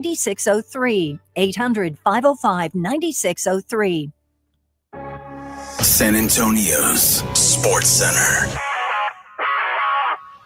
9603. 800-505-9603. San Antonio's Sports Center.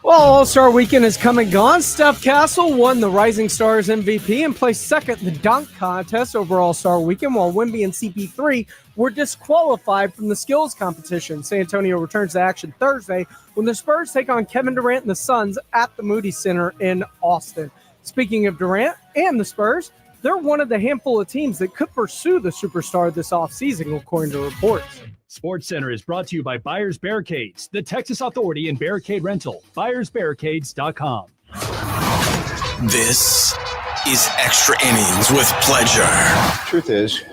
Well, All-Star Weekend is come and gone. Steph Castle won the Rising Stars MVP and placed second in the dunk contest over All-Star Weekend, while Wemby and CP3 were disqualified from the skills competition. San Antonio returns to action Thursday when the Spurs take on Kevin Durant and the Suns at the Moody Center in Austin. Speaking of Durant and the Spurs, they're one of the handful of teams that could pursue the superstar this offseason, according to reports. Sports Center is brought to you by Buyers Barricades, the Texas Authority in Barricade Rental. BuyersBarricades.com. This is Extra Innings with Pleasure. Truth is,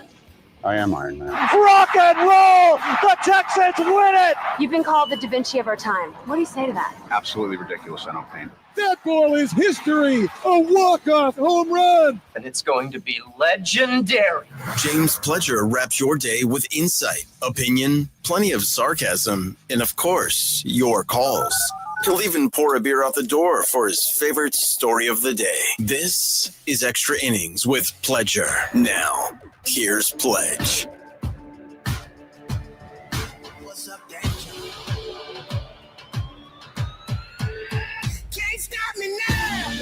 I am Iron Man. Rock and roll! The Texans win it! You've been called the Da Vinci of our time. What do you say to that? Absolutely ridiculous. I don't paint. That ball is history! A walk-off home run! And it's going to be legendary. James Pledger wraps your day with insight, opinion, plenty of sarcasm, and of course, your calls. He'll even pour a beer out the door for his favorite story of the day. This is Extra Innings with Pledger. Now, here's Pledge. What's up, Dad?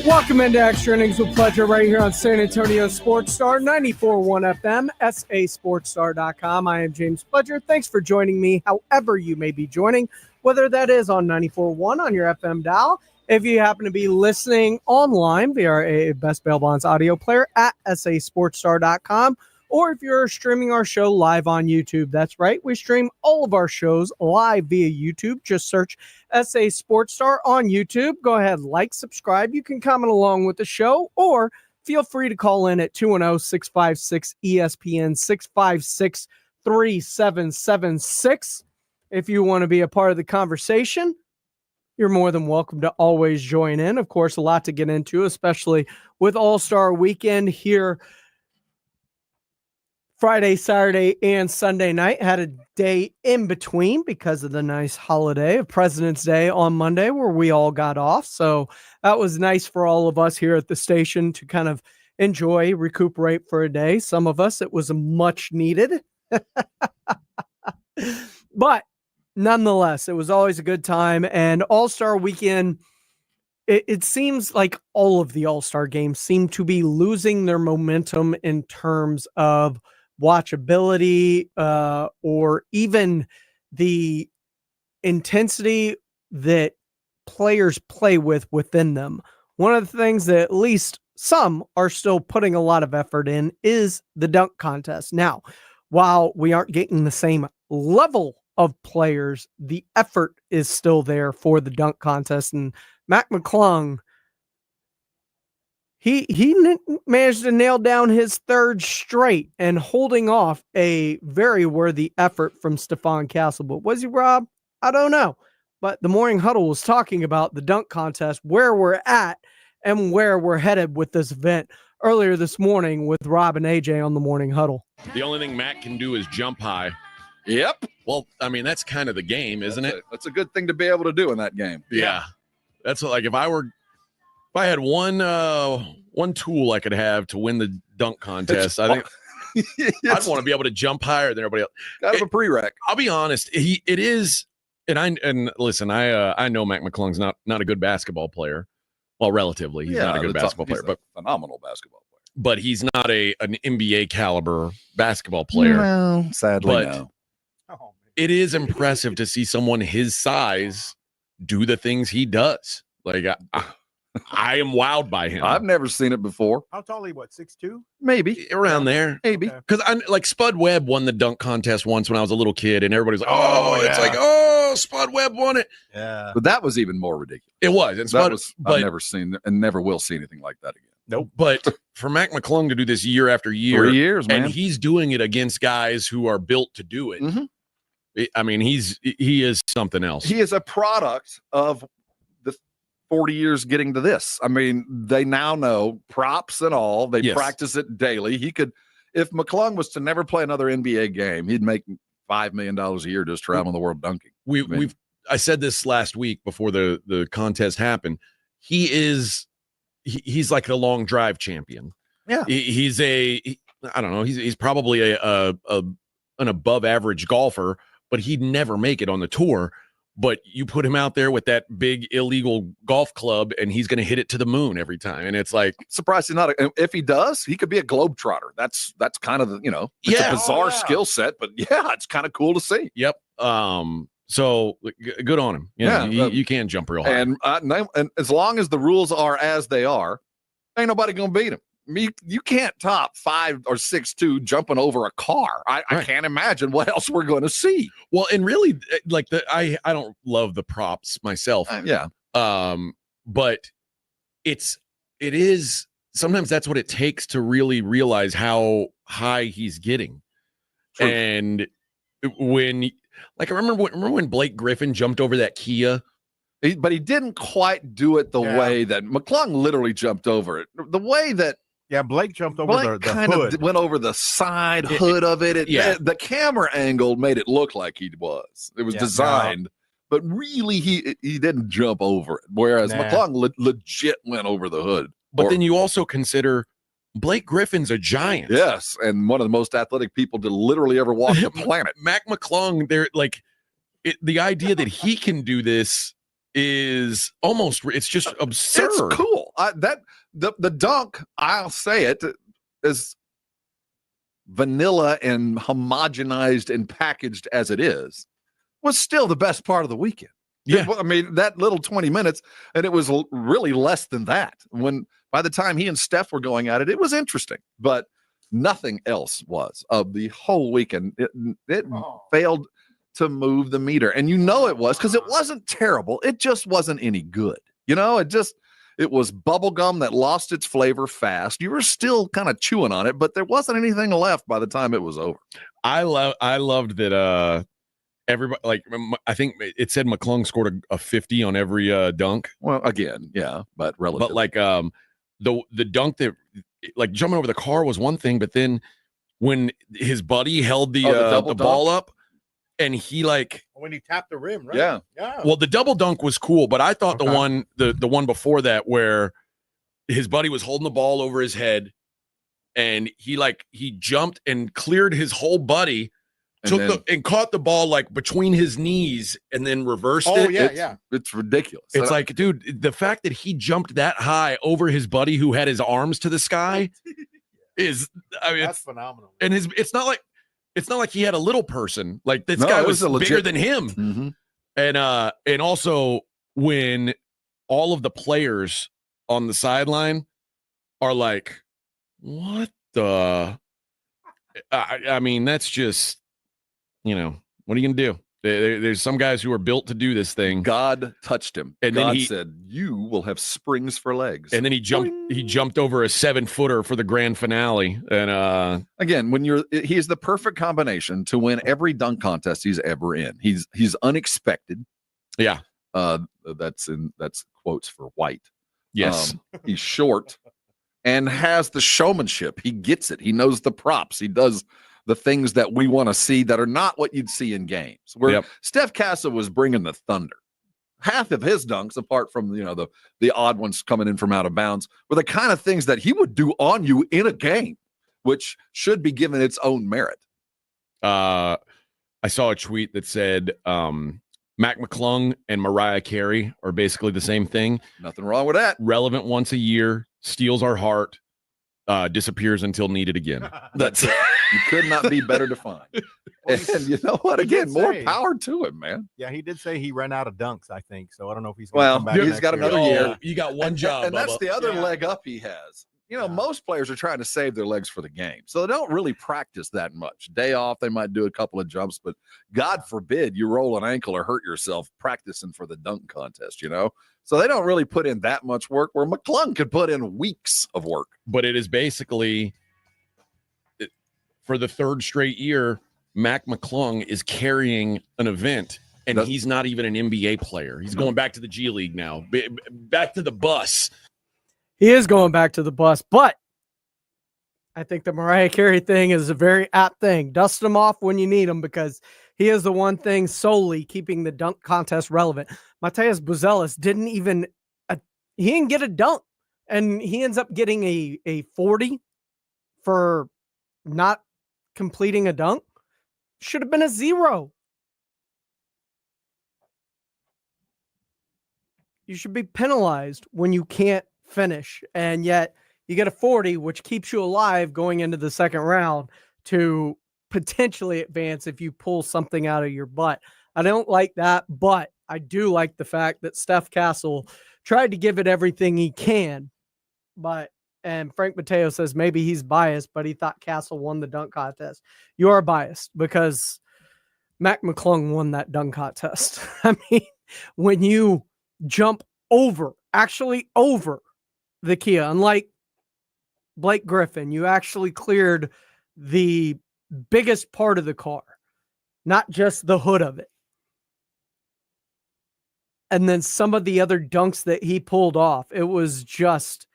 Welcome into Extra Innings with Pleasure right here on San Antonio Sports Star, 94.1 FM, sasportstar.com. I am James Pledger. Thanks for joining me, however you may be joining, whether that is on 94.1 on your FM dial. If you happen to be listening online via a Best Bail Bonds audio player at sasportstar.com, or if you're streaming our show live on YouTube. That's right. We stream all of our shows live via YouTube. Just search SA Sports Star on YouTube. Go ahead, like, subscribe. You can comment along with the show, or feel free to call in at 210-656-ESPN, 656-3776. If you want to be a part of the conversation, you're more than welcome to always join in. Of course, a lot to get into, especially with All-Star Weekend here Friday, Saturday, and Sunday night. Had a day in between because of the nice holiday of President's Day on Monday where we all got off. So that was nice for all of us here at the station to kind of enjoy, recuperate for a day. Some of us, it was much needed. But nonetheless, it was always a good time. And All-Star Weekend, it seems like all of the All-Star games seem to be losing their momentum in terms of watchability, or even the intensity that players play within them. One of the things that at least some are still putting a lot of effort in is the dunk contest. Now, while we aren't getting the same level of players, the effort is still there for the dunk contest. And Mac McClung, He managed to nail down his third straight and holding off a very worthy effort from Stephon Castle. But was he, Rob? I don't know. But the Morning Huddle was talking about the dunk contest, where we're at and where we're headed with this event earlier this morning with Rob and AJ on the Morning Huddle. The only thing Matt can do is jump high. Yep. Well, I mean, that's kind of the game, isn't it? That's a good thing to be able to do in that game. Yeah. That's what, like, if I had one tool I could have to win the dunk contest, I think I'd want to be able to jump higher than everybody else. Kind of a prereq. I'll be honest, it is, and listen, I know Mac McClung's not a good basketball player. Well, relatively, he's not a good basketball player, but phenomenal basketball player. But he's not an NBA caliber basketball player. No, sadly, but no. It is impressive to see someone his size do the things he does. Like, I am wowed by him. I've never seen it before. How tall are you, what, 6'2"? Maybe. Around there. Maybe. Because like Spud Webb won the dunk contest once when I was a little kid, and everybody's like, it's like, Spud Webb won it. Yeah. But that was even more ridiculous. It was. And Spud, I've never seen and never will see anything like that again. Nope. But for Mac McClung to do this year after year, 3 years, man. And he's doing it against guys who are built to do it. Mm-hmm. I mean, he is something else. He is a product of the 40 years getting to this. I mean, they now know props and all. They practice it daily. He could, if McClung was to never play another NBA game, he'd make $5 million a year just traveling the world dunking. I said this last week before the contest happened. He's like the long drive champion. Yeah. I don't know. He's probably an above average golfer, but he'd never make it on the tour. But you put him out there with that big illegal golf club, and he's going to hit it to the moon every time. And it's like, surprised he's not. If he does, he could be a globetrotter. That's kind of it's a bizarre skill set, but yeah, it's kind of cool to see. Yep. So good on him. You can jump real high. And as long as the rules are as they are, ain't nobody gonna beat him. You can't top 5 or 6'2" jumping over a car. I can't imagine what else we're going to see. Well, and really, like I don't love the props myself. But it is sometimes that's what it takes to really realize how high he's getting. True. And when, like, I remember when Blake Griffin jumped over that Kia. But he didn't quite do it the way that McClung literally jumped over it. The way that Blake jumped over the hood. Went over the side hood of it. The camera angle made it look like he was. It was designed, but really he didn't jump over it. Whereas McClung legit went over the hood. But then you also consider Blake Griffin's a giant. Yes, and one of the most athletic people to literally ever walk the planet. Mac McClung, the idea that he can do this is almost, it's just absurd. It's cool. The dunk, I'll say it, as vanilla and homogenized and packaged as it is, was still the best part of the weekend. Yeah. I mean, that little 20 minutes, and it was really less than that. By the time he and Steph were going at it, it was interesting, but nothing else was of the whole weekend. It failed to move the meter, and it was because it wasn't terrible. It just wasn't any good. It was bubblegum that lost its flavor fast. You were still kind of chewing on it, but there wasn't anything left by the time it was over. I loved that everybody, like, I think it said McClung scored a 50 on every dunk. Well, again, yeah, but relative. But like the dunk that, like, jumping over the car was one thing, but then when his buddy held the ball up and he, like, when he tapped the rim, right? Yeah. Well, the double dunk was cool, but I thought the one before that, where his buddy was holding the ball over his head and he jumped and cleared his whole buddy, and caught the ball like between his knees and then reversed it. It's ridiculous. It's like, dude, the fact that he jumped that high over his buddy who had his arms to the sky is, I mean, that's phenomenal. And it's not like he had a little person. Like, this guy was bigger than him. Mm-hmm. And also when all of the players on the sideline are like, what the, I mean, that's just, what are you going to do? There's some guys who are built to do this thing. God touched him. And God then said, you will have springs for legs. And then he jumped over a 7-footer for the grand finale. And again, he's the perfect combination to win every dunk contest he's ever in. He's unexpected. Yeah. That's quotes for White. Yes. He's short and has the showmanship. He gets it. He knows the props. He does the things that we want to see that are not what you'd see in games. Where Steph Casa was bringing the thunder. Half of his dunks, apart from the odd ones coming in from out of bounds, were the kind of things that he would do on you in a game, which should be given its own merit. I saw a tweet that said Mac McClung and Mariah Carey are basically the same thing. Nothing wrong with that. Relevant once a year, steals our heart, disappears until needed again. That's it. You could not be better defined. And you know what? Again, more power to him, man. Yeah, he did say he ran out of dunks, I think. So I don't know if he's going to come back. He's got another year. You got one job. And that's the other leg up he has. Most players are trying to save their legs for the game. So they don't really practice that much. Day off, they might do a couple of jumps, but God forbid you roll an ankle or hurt yourself practicing for the dunk contest, So they don't really put in that much work, where McClung could put in weeks of work. But it is basically, for the third straight year, Mac McClung is carrying an event, and he's not even an NBA player. He's going back to the G League now, back to the bus. He is going back to the bus, but I think the Mariah Carey thing is a very apt thing. Dust him off when you need him, because he is the one thing solely keeping the dunk contest relevant. Mateus Buzelis he didn't get a dunk, and he ends up getting a 40 for not completing a dunk should have been a 0. You should be penalized when you can't finish, and yet you get a 40, which keeps you alive going into the second round to potentially advance if you pull something out of your butt. I don't like that, but I do like the fact that Steph Castle tried to give it everything he can, and Frank Mateo says maybe he's biased, but he thought Castle won the dunk contest. You are biased because Mac McClung won that dunk contest. I mean, when you jump actually over the Kia, unlike Blake Griffin, you actually cleared the biggest part of the car, not just the hood of it. And then some of the other dunks that he pulled off, it was just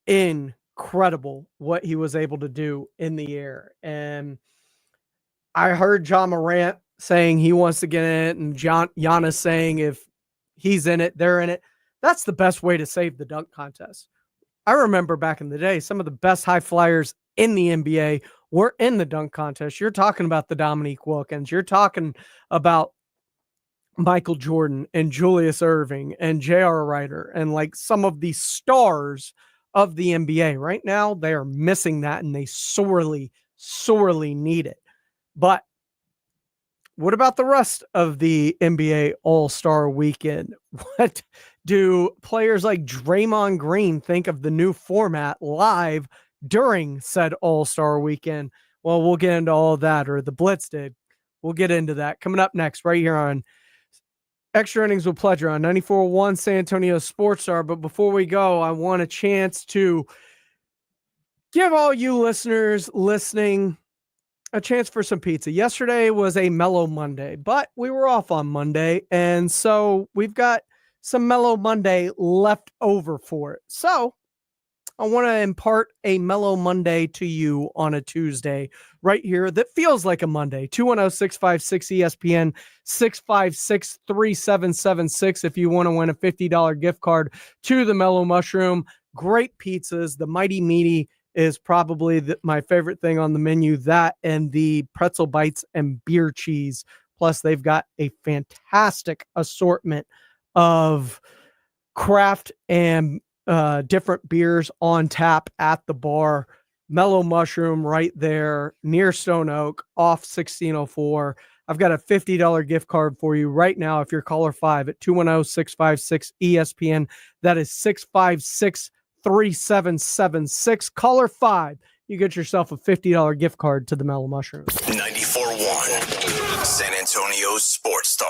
incredible what he was able to do in the air. And I heard John Morant saying he wants to get in it, and Giannis saying if he's in it, they're in it. That's the best way to save the dunk contest. I remember back in the day, some of the best high flyers in the NBA were in the dunk contest. You're talking about the Dominique Wilkins. You're talking about Michael Jordan and Julius Erving and J.R. Rider and like some of the stars of the NBA. Right now, they are missing that, and they sorely, sorely need it. But what about the rest of the NBA All-Star Weekend? What do players like Draymond Green think of the new format live during said All-Star Weekend? Well, we'll get into all of that, or the Blitz did. We'll get into that coming up next right here on Extra Innings with Pleasure on 94.1 San Antonio Sports Star. But before we go, I want a chance to give all you listeners listening a chance for some pizza. Yesterday was a Mellow Monday, but we were off on Monday, and so we've got some Mellow Monday left over for it. So I want to impart a Mellow Monday to you on a Tuesday right here that feels like a Monday. 210-656-ESPN, 656-3776 if you want to win a $50 gift card to the Mellow Mushroom. Great pizzas. The Mighty Meaty is probably my favorite thing on the menu. That and the pretzel bites and beer cheese. Plus, they've got a fantastic assortment of craft and different beers on tap at the bar. Mellow Mushroom right there near Stone Oak off 1604. I've got a $50 gift card for you right now if you're caller 5 at 210-656-ESPN. That is 656-3776. Caller 5. You get yourself a $50 gift card to the Mellow Mushroom. 94.1 San Antonio Sports Star.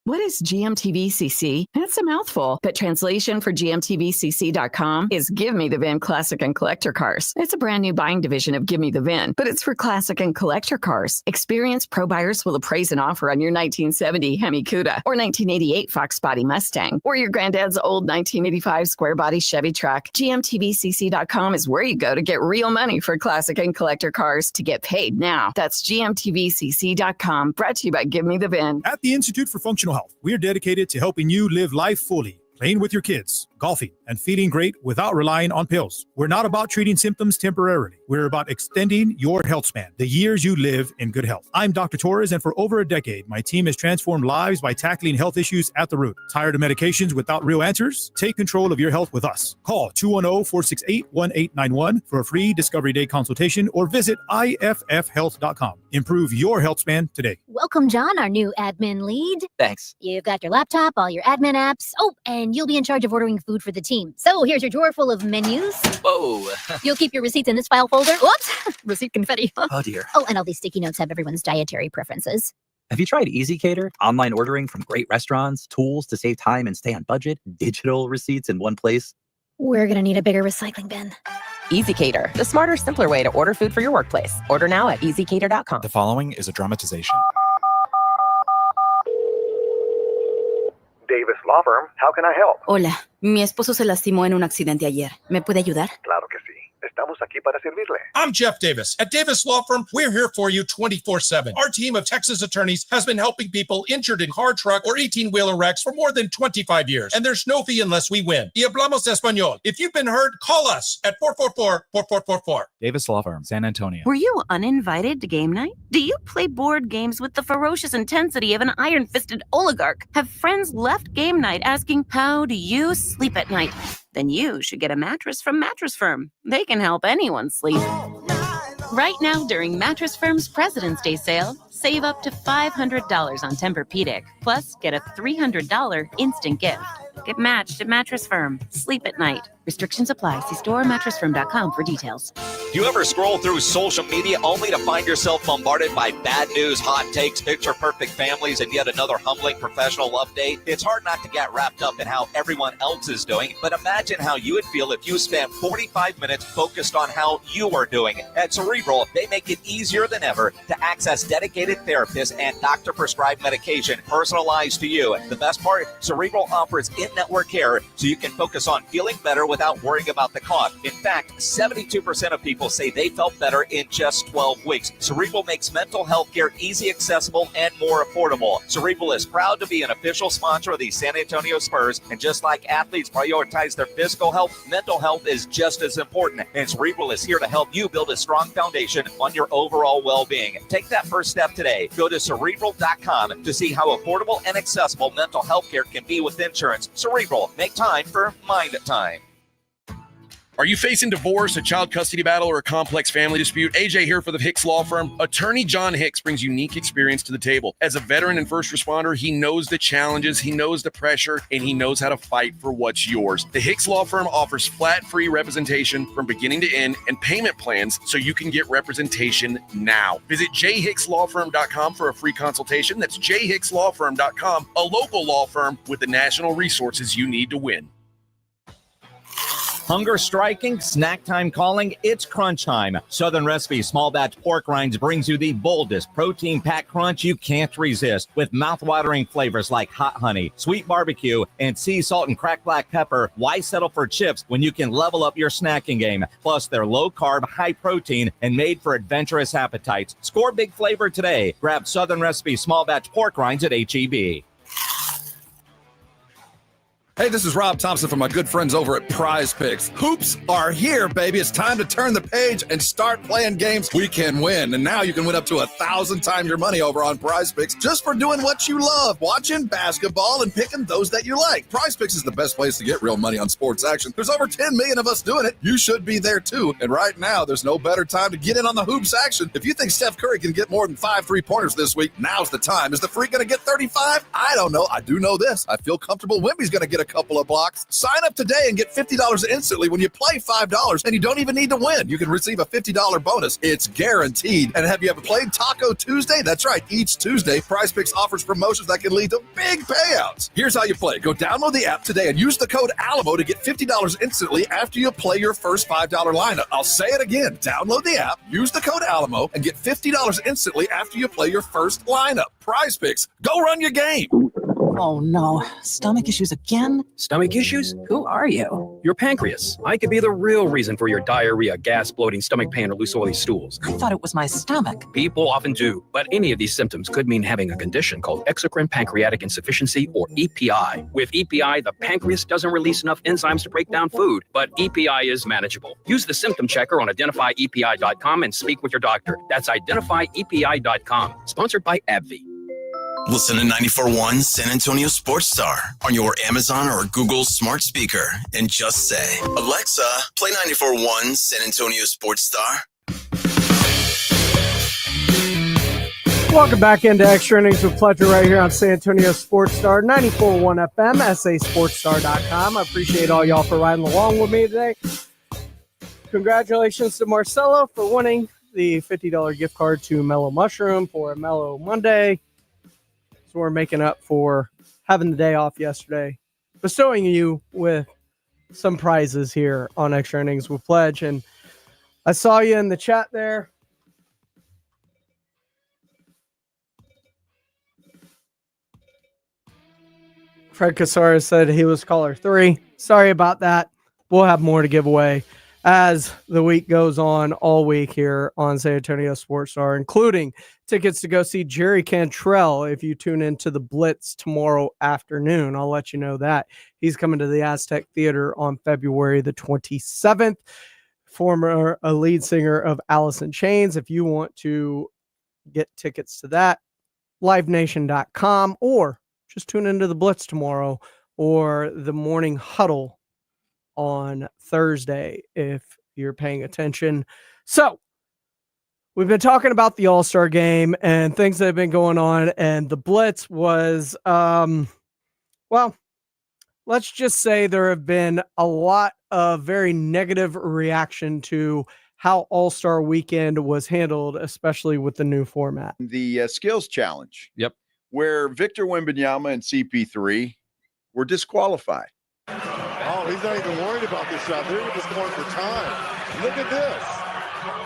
What is GMTV-CC? It's a mouthful, but translation for GMTVCC.com is Give Me the VIN Classic and Collector Cars. It's a brand new buying division of Give Me the VIN, but it's for classic and collector cars. Experienced pro buyers will appraise an offer on your 1970 Hemi Cuda or 1988 Fox Body Mustang or your granddad's old 1985 square body Chevy truck. GMTVCC.com is where you go to get real money for classic and collector cars to get paid now. That's GMTVCC.com, brought to you by Give Me the VIN. At the Institute for Functional Health, we are dedicated to helping you live life fully, playing with your kids, golfing, and feeling great without relying on pills. We're not about treating symptoms temporarily. We're about extending your health span, the years you live in good health. I'm Dr. Torres, and for over a decade, my team has transformed lives by tackling health issues at the root. Tired of medications without real answers? Take control of your health with us. Call 210-468-1891 for a free Discovery Day consultation or visit iffhealth.com. Improve your health span today. Welcome, John, our new admin lead. Thanks. You've got your laptop, all your admin apps. Oh, and you'll be in charge of ordering food for the team. So here's your drawer full of menus. Whoa. You'll keep your receipts in this file folder. Whoops, receipt confetti. Oh, dear. Oh, and all these sticky notes have everyone's dietary preferences. Have you tried EasyCater? Online ordering from great restaurants, tools to save time and stay on budget, digital receipts in one place. We're going to need a bigger recycling bin. EasyCater, the smarter, simpler way to order food for your workplace. Order now at easycater.com. The following is a dramatization. Davis Law Firm, how can I help? Hola, mi esposo se lastimó en un accidente ayer. ¿Me puede ayudar? Claro que sí. Estamos aquí para servirle. I'm Jeff Davis. At Davis Law Firm, we're here for you 24/7. Our team of Texas attorneys has been helping people injured in car, truck, or 18-wheeler wrecks for more than 25 years. And there's no fee unless we win. Y hablamos español. If you've been hurt, call us at 444-4444. Davis Law Firm, San Antonio. Were you uninvited to game night? Do you play board games with the ferocious intensity of an iron-fisted oligarch? Have friends left game night asking, how do you sleep at night? Then you should get a mattress from Mattress Firm. They can help anyone sleep. Right now, during Mattress Firm's President's Day sale, save up to $500 on Tempur-Pedic. Plus, get a $300 instant gift. Get matched at Mattress Firm. Sleep at night. Restrictions apply. See store or mattressfirm.com for details. Do you ever scroll through social media only to find yourself bombarded by bad news, hot takes, picture-perfect families, and yet another humbling professional update? It's hard not to get wrapped up in how everyone else is doing, but imagine how you would feel if you spent 45 minutes focused on how you are doing. At Cerebral, they make it easier than ever to access dedicated therapists and doctor-prescribed medication personalized to you. The best part, Cerebral offers in-network care so you can focus on feeling better without worrying about the cost. In fact, 72% of people say they felt better in just 12 weeks. Cerebral makes mental health care easy, accessible, and more affordable. Cerebral is proud to be an official sponsor of the San Antonio Spurs, and just like athletes prioritize their physical health, mental health is just as important. And Cerebral is here to help you build a strong foundation on your overall well-being. Take that first step today. Go to Cerebral.com to see how affordable and accessible mental health care can be with insurance. Cerebral, make time for Mind Time. Are you facing divorce, a child custody battle, or a complex family dispute? AJ here for the Hicks Law Firm. Attorney John Hicks brings unique experience to the table. As a veteran and first responder, he knows the challenges, he knows the pressure, and he knows how to fight for what's yours. The Hicks Law Firm offers flat-free representation from beginning to end and payment plans so you can get representation now. Visit jhickslawfirm.com for a free consultation. That's jhickslawfirm.com, a local law firm with the national resources you need to win. Hunger striking, snack time calling, it's crunch time. Southern Recipe Small Batch Pork Rinds brings you the boldest protein-packed crunch you can't resist. With mouth-watering flavors like hot honey, sweet barbecue, and sea salt and cracked black pepper, why settle for chips when you can level up your snacking game? Plus, they're low-carb, high-protein, and made for adventurous appetites. Score big flavor today. Grab Southern Recipe Small Batch Pork Rinds at H-E-B. Hey, this is Rob Thompson from my good friends over at Prize Picks. Hoops are here, baby. It's time to turn the page and start playing games we can win. And now you can win up to 1,000 times your money over on Prize Picks just for doing what you love, watching basketball and picking those that you like. Prize Picks is the best place to get real money on sports action. There's over 10 million of us doing it. You should be there too. And right now, there's no better time to get in on the hoops action. If you think Steph Curry can get more than 5 3-pointers this week, now's the time. Is the freak going to get 35? I don't know. I do know this. I feel comfortable Wemby's going to get a couple of blocks. Sign up today and get $50 instantly when you play $5, and you don't even need to win. You can receive a $50 bonus. It's guaranteed. And have you ever played Taco Tuesday? That's right. Each Tuesday, Prize Picks offers promotions that can lead to big payouts. Here's how you play. Go download the app today and use the code ALAMO to get $50 instantly after you play your first $5 lineup. I'll say it again. Download the app, use the code ALAMO, and get $50 instantly after you play your first lineup. Prize Picks. Go run your game. Oh no, stomach issues again? Stomach issues? Who are you? Your pancreas. I could be the real reason for your diarrhea, gas, bloating, stomach pain, or loose oily stools. I thought it was my stomach. People often do, but any of these symptoms could mean having a condition called exocrine pancreatic insufficiency, or EPI. With EPI, the pancreas doesn't release enough enzymes to break down food, but EPI is manageable. Use the symptom checker on identifyepi.com and speak with your doctor. That's identifyepi.com. Sponsored by AbbVie. Listen to 94.1 San Antonio Sports Star on your Amazon or Google smart speaker and just say, Alexa, play 94.1 San Antonio Sports Star. Welcome back into Extra Innings with Pleasure right here on San Antonio Sports Star, 94.1 FM, sasportstar.com. I appreciate all y'all for riding along with me today. Congratulations to Marcelo for winning the $50 gift card to Mellow Mushroom for a Mellow Monday. So we're making up for having the day off yesterday, bestowing you with some prizes here on Extra Innings with Pledge. And I saw you in the chat there. Fred Casares said he was caller 3. Sorry about that. We'll have more to give away as the week goes on all week here on San Antonio Sports Star, including tickets to go see Jerry Cantrell if you tune into the Blitz tomorrow afternoon. I'll let you know that. He's coming to the Aztec Theater on February the 27th. Former lead singer of Alice in Chains. If you want to get tickets to that, livenation.com, or just tune into the Blitz tomorrow or the morning huddle on Thursday if you're paying attention. So we've been talking about the All-Star game and things that have been going on, and the Blitz was, well, let's just say there have been a lot of very negative reaction to how All-Star Weekend was handled, especially with the new format. The skills challenge. Yep. Where Victor Wembanyama and CP3 were disqualified. Oh, he's not even worried about this shot. They're just going for time. Look at this.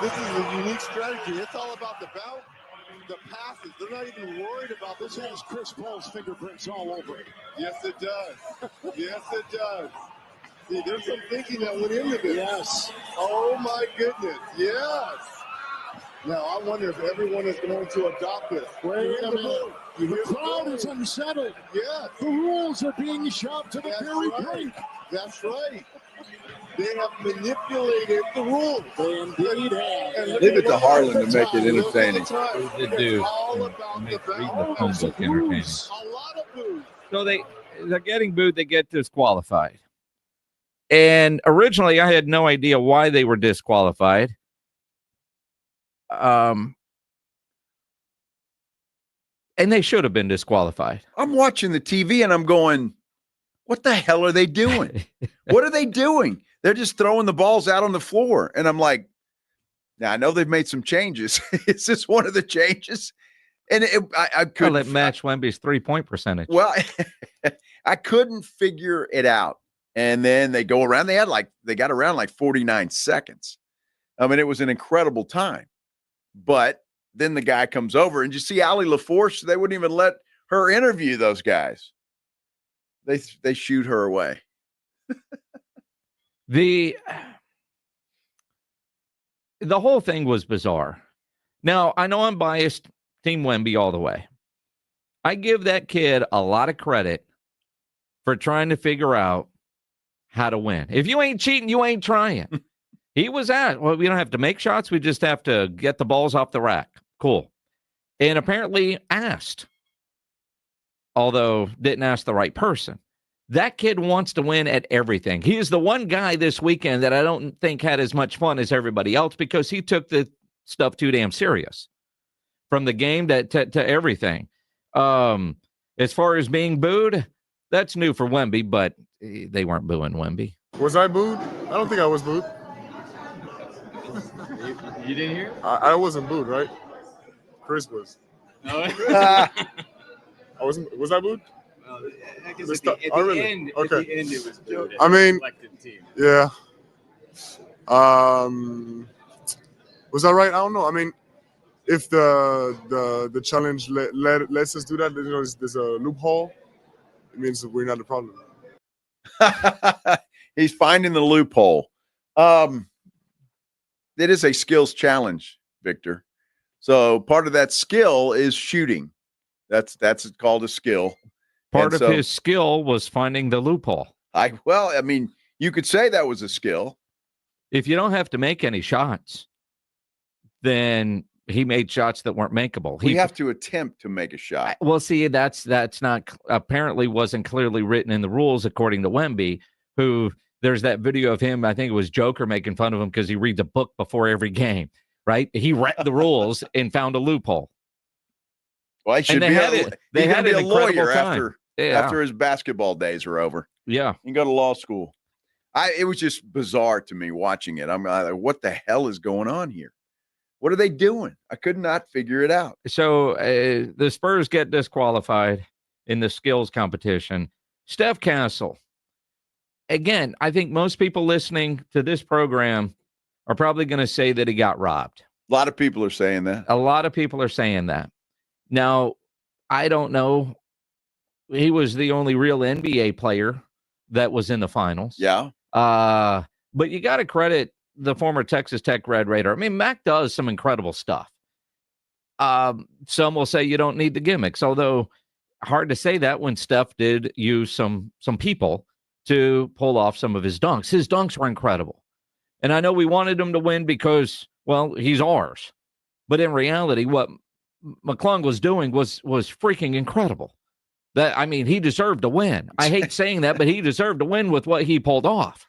This is a unique strategy. It's all about the bounce, the passes. They're not even worried about this. Has Chris Paul's fingerprints all over it. Yes, it does. Yes, it does. See, there's some thinking that went into this. Yes. Oh, my goodness. Yes. Now, I wonder if everyone is going to adopt this. Wait a minute. The crowd is unsettled. Yes. The rules are being shot to the very brink. That's right. They have manipulated the rules. They indeed have. Leave it to Harlan to make it entertaining. They do. All about the balance. Entertaining. A lot of booze. So they're getting booed, they get disqualified. And originally I had no idea why they were disqualified. And they should have been disqualified. I'm watching the TV and I'm going, what the hell are they doing? What are they doing? They're just throwing the balls out on the floor. And I'm like, now I know they've made some changes. Is this one of the changes? And I couldn't. Well, it matched Wemby's 3-point percentage. Well, I couldn't figure it out. And then they go around. They got around like 49 seconds. I mean, it was an incredible time. But then the guy comes over, and you see Allie LaForce, they wouldn't even let her interview those guys. They shoot her away. The whole thing was bizarre. Now, I know I'm biased, Team Wemby all the way. I give that kid a lot of credit for trying to figure out how to win. If you ain't cheating, you ain't trying. He was well, we don't have to make shots. We just have to get the balls off the rack. Cool. And apparently asked, although didn't ask the right person. That kid wants to win at everything. He is the one guy this weekend that I don't think had as much fun as everybody else because he took the stuff too damn serious. From the game to everything. As far as being booed, that's new for Wemby, but they weren't booing Wemby. Was I booed? I don't think I was booed. You didn't hear? I wasn't booed, right? Chris was. No. I wasn't. Was I booed? Well, I guess at the end, it was booed. I mean, team. yeah. Was that right? I don't know. I mean, if the challenge lets us do that, you know, there's a loophole. It means that we're not the problem. He's finding the loophole. It is a skills challenge, Victor. So part of that skill is shooting. That's called a skill. Part of his skill was finding the loophole. I mean, you could say that was a skill. If you don't have to make any shots, then he made shots that weren't makeable. We have to attempt to make a shot. Well, see, that's not apparently wasn't clearly written in the rules, according to Wemby, who there's that video of him. I think it was Joker making fun of him because he reads a book before every game, right? He read the rules and found a loophole. Well, he should they had be a lawyer time. after his basketball days are over. Yeah. And go to law school. It was just bizarre to me watching it. I'm like, what the hell is going on here? What are they doing? I could not figure it out. So the Spurs get disqualified in the skills competition. Steph Castle. Again, I think most people listening to this program are probably going to say that he got robbed. A lot of people are saying that. A lot of people are saying that. Now, I don't know. He was the only real NBA player that was in the finals. Yeah. But you got to credit the former Texas Tech Red Raider. I mean, Mac does some incredible stuff. Some will say you don't need the gimmicks, although hard to say that when Steph did use some people to pull off some of his dunks. His dunks were incredible. And I know we wanted him to win because, well, he's ours. But in reality, what McClung was doing was freaking incredible. He deserved to win. I hate saying that, but he deserved to win with what he pulled off.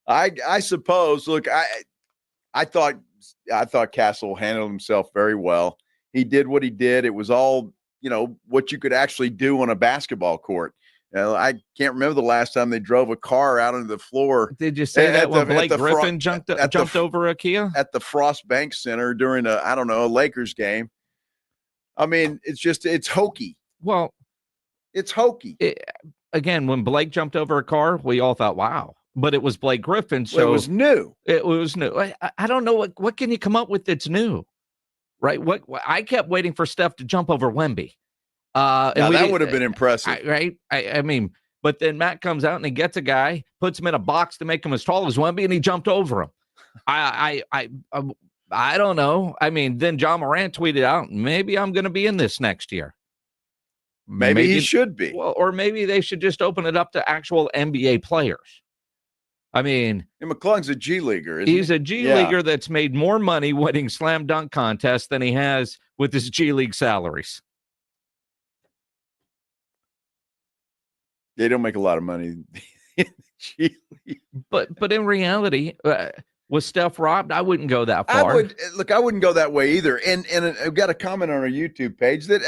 I suppose. Look, I thought Castle handled himself very well. He did what he did. It was all, what you could actually do on a basketball court. I can't remember the last time they drove a car out onto the floor. Did you say that when Blake Griffin jumped over a Kia? At the Frost Bank Center during a Lakers game. I mean, it's hokey. Well, it's hokey. Again, when Blake jumped over a car, we all thought, wow. But it was Blake Griffin, so it was new. It was new. I don't know what can you come up with that's new, right? What I kept waiting for Steph to jump over Wemby. And that would have been impressive, right? I mean, but then Matt comes out and he gets a guy, puts him in a box to make him as tall as Wemby, and he jumped over him. I don't know. I mean, then John Morant tweeted out, maybe I'm going to be in this next year. Maybe he should be. Well, or maybe they should just open it up to actual NBA players. I mean, and McClung's a G leaguer. He's a G leaguer that's made more money winning slam dunk contests than he has with his G League salaries. They don't make a lot of money in G League. But in reality, was Steph robbed? I wouldn't go that far. I wouldn't go that way either. And I've got a comment on our YouTube page that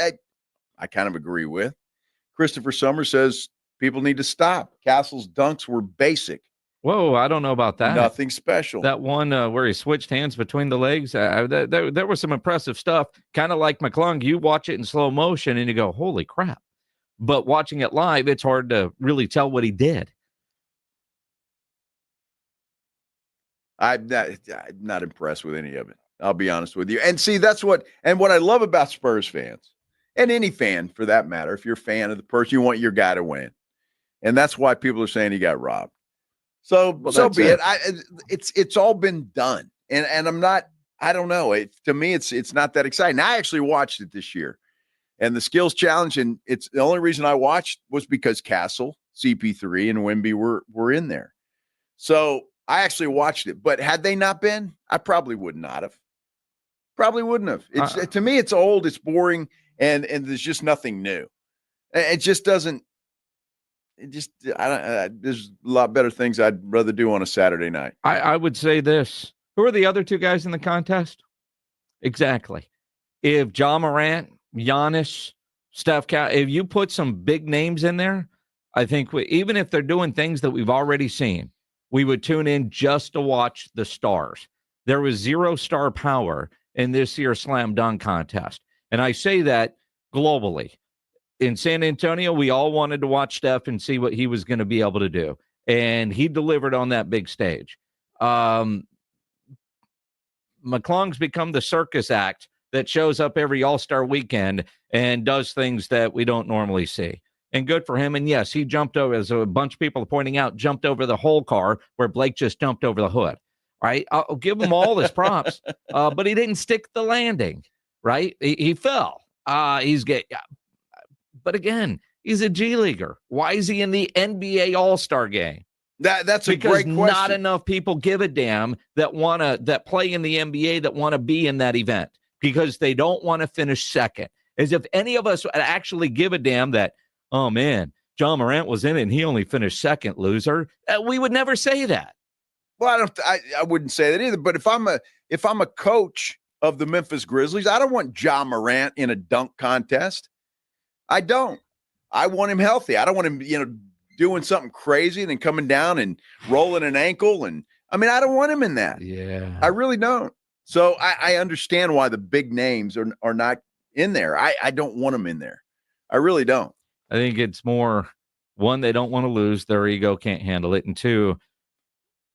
I kind of agree with. Christopher Summers says people need to stop. Castle's dunks were basic. Whoa, I don't know about that. Nothing special. That one where he switched hands between the legs, there was some impressive stuff. Kind of like McClung, you watch it in slow motion and you go, holy crap. But watching it live, it's hard to really tell what he did. I'm not impressed with any of it. I'll be honest with you. And see, what I love about Spurs fans, and any fan for that matter, if you're a fan of the person, you want your guy to win. And that's why people are saying he got robbed. So be it. It's all been done. And I'm not, I don't know. To me, it's not that exciting. I actually watched it this year. And the skills challenge, and it's the only reason I watched was because Castle, CP3, and Wemby were in there. So I actually watched it. But had they not been, I probably would not have. Probably wouldn't have. To me, it's old, it's boring, and there's just nothing new. It just doesn't. There's a lot better things I'd rather do on a Saturday night. I would say this. Who are the other two guys in the contest? Exactly. If John Morant, Giannis, Steph Curry, if you put some big names in there, I think even if they're doing things that we've already seen, we would tune in just to watch the stars. There was 0 star power in this year's slam dunk contest. And I say that globally. In San Antonio, we all wanted to watch Steph and see what he was going to be able to do. And he delivered on that big stage. McClung's become the circus act that shows up every All-Star weekend and does things that we don't normally see. And good for him. And yes, he jumped over, as a bunch of people are pointing out, jumped over the whole car where Blake just jumped over the hood. Right? I'll give him all his props. But he didn't stick the landing. Right? He fell. But again, he's a G leaguer. Why is he in the NBA All-Star game? That's a because great question. Not enough people give a damn that play in the NBA that want to be in that event because they don't want to finish second. As if any of us actually give a damn that, oh man, John Morant was in it and he only finished second, loser. We would never say that. Well, I wouldn't say that either. But if I'm a coach of the Memphis Grizzlies, I don't want John Morant in a dunk contest. I don't. I want him healthy. I don't want him, doing something crazy and then coming down and rolling an ankle. And I don't want him in that. Yeah, I really don't. So I understand why the big names are not in there. I don't want them in there. I really don't. I think it's more, one, they don't want to lose. Their ego can't handle it. And two,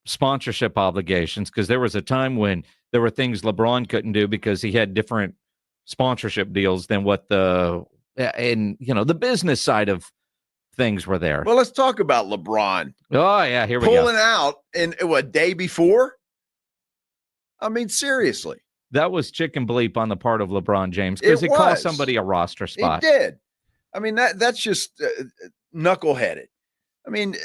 sponsorship obligations. Because there was a time when there were things LeBron couldn't do because he had different sponsorship deals than what the business side of things were there. Well, let's talk about LeBron. Oh, yeah, here we go. Pulling out in a day before. I mean, seriously. That was chicken bleep on the part of LeBron James because it cost somebody a roster spot. It did. I mean, that's just knuckleheaded. I mean,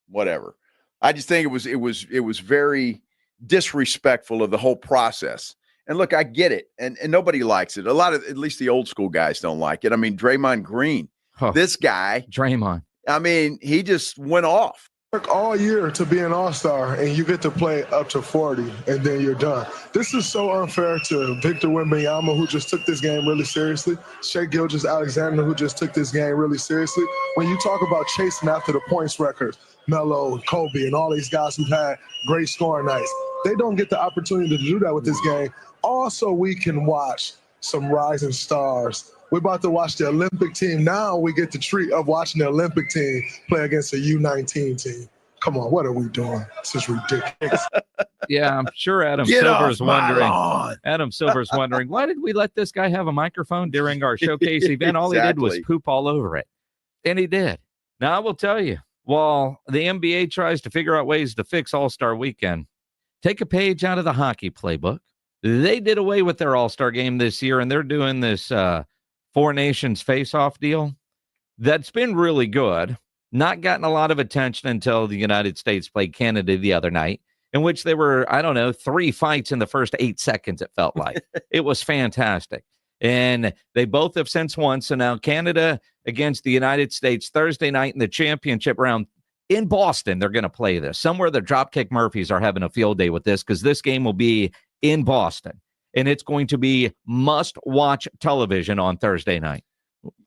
whatever. I just think it was very disrespectful of the whole process. And look, I get it, and nobody likes it. A lot of, at least the old school guys, don't like it. I mean, Draymond Green, this guy, Draymond. I mean, he just went off. Work all year to be an all-star, and you get to play up to 40, and then you're done. This is so unfair to Victor Wembanyama, who just took this game really seriously, Shai Gilgeous-Alexander, who just took this game really seriously. When you talk about chasing after the points records, Melo, Kobe, and all these guys who've had great scoring nights, they don't get the opportunity to do that with this game. Also, we can watch some rising stars. We're about to watch the Olympic team. Now we get the treat of watching the Olympic team play against a U19 team. Come on, what are we doing? This is ridiculous. Yeah, I'm sure Adam Silver's wondering, why did we let this guy have a microphone during our showcase event? All he did was poop all over it. And he did. Now, I will tell you, while the NBA tries to figure out ways to fix All-Star Weekend, take a page out of the hockey playbook. They did away with their All-Star game this year, and they're doing this Four Nations face-off deal. That's been really good. Not gotten a lot of attention until the United States played Canada the other night, in which there were, 3 fights in the first 8 seconds, it felt like. It was fantastic. And they both have since won. So now Canada against the United States Thursday night in the championship round in Boston. They're going to play this. Somewhere the Dropkick Murphys are having a field day with this because this game will be in Boston. And it's going to be must-watch television on Thursday night.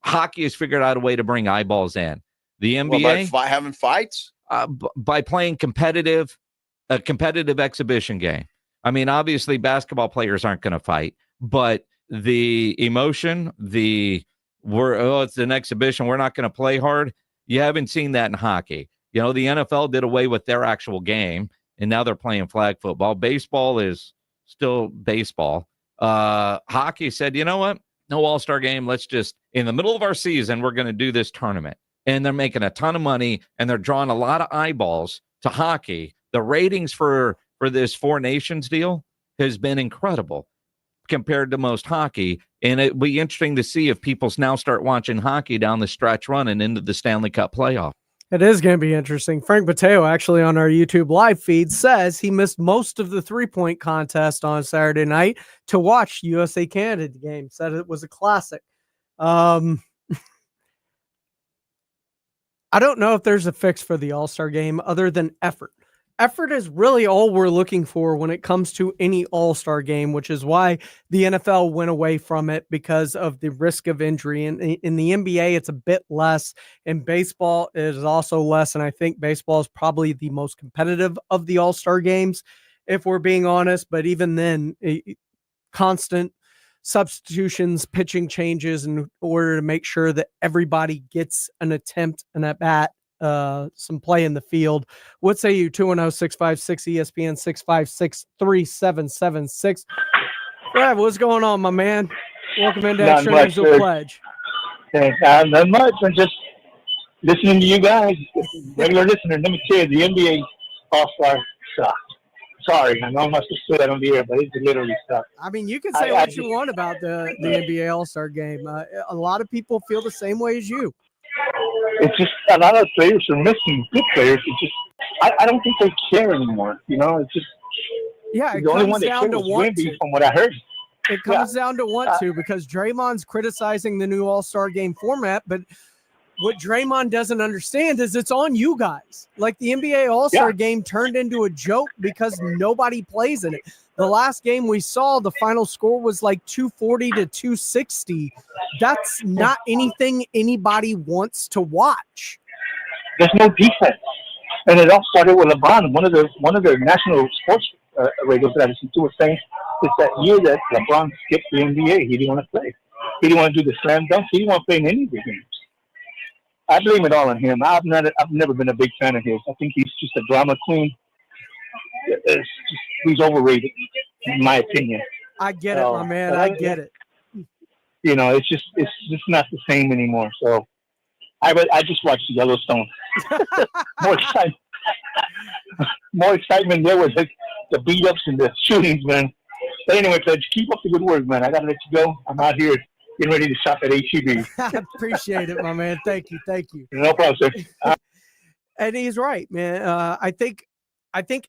Hockey has figured out a way to bring eyeballs in. The NBA, by having fights, by playing a competitive exhibition game. I mean, obviously, basketball players aren't going to fight, but the emotion, it's an exhibition, we're not going to play hard. You haven't seen that in hockey. The NFL did away with their actual game, and now they're playing flag football. Baseball is still baseball. Hockey said, you know what? No All-Star game. Let's just, in the middle of our season, we're going to do this tournament. And they're making a ton of money, and they're drawing a lot of eyeballs to hockey. The ratings for this Four Nations deal has been incredible compared to most hockey. And it'll be interesting to see if people now start watching hockey down the stretch run and into the Stanley Cup playoff. It is going to be interesting. Frank Mateo, actually on our YouTube live feed, says he missed most of the three-point contest on Saturday night to watch USA-Canada game. Said it was a classic. I don't know if there's a fix for the All-Star game other than effort. Effort is really all we're looking for when it comes to any All-Star game, which is why the NFL went away from it because of the risk of injury. And in the NBA, it's a bit less. In baseball, it is also less. And I think baseball is probably the most competitive of the All-Star games, if we're being honest. But even then, constant substitutions, pitching changes in order to make sure that everybody gets an attempt and at bat, some play in the field. What say you? 210-656-ESPN 656-3776. Brad, what's going on, my man? Welcome into Extra Innings Pledge. Not much. I'm just listening to you guys. Regular listener. Let me tell you, the NBA All-Star sucks. Sorry, I know I'm not supposed to say that on the air, but it literally sucks. I mean, you can say what you want about the NBA All-Star game. A lot of people feel the same way as you. It's just a lot of players are missing. Good players. It's just I don't think they care anymore. It's just it the only comes one that down cares to was want Wemby, to. from what I heard. It comes down to want to because Draymond's criticizing the new All-Star game format, but what Draymond doesn't understand is it's on you guys. Like the NBA All-Star game turned into a joke because nobody plays in it. The last game we saw, the final score was like 240 to 260. That's not anything anybody wants to watch. There's no defense, and it all started with LeBron. One of the national sports radios that I listened to was saying it's that year that LeBron skipped the NBA. He didn't want to play. He didn't want to do the slam dunk. He didn't want to play in any of the games. I blame it all on him. I've never been a big fan of his. I think he's just a drama queen. He's overrated, in my opinion. I get it, my man. I get it. It's just not the same anymore. So I just watched Yellowstone. More excitement there with the beat ups and the shootings, man. But anyway, Pledge, keep up the good work, man. I gotta let you go. I'm out here getting ready to shop at HEB. Appreciate it, my man. Thank you. No problem, sir. And he's right, man. I think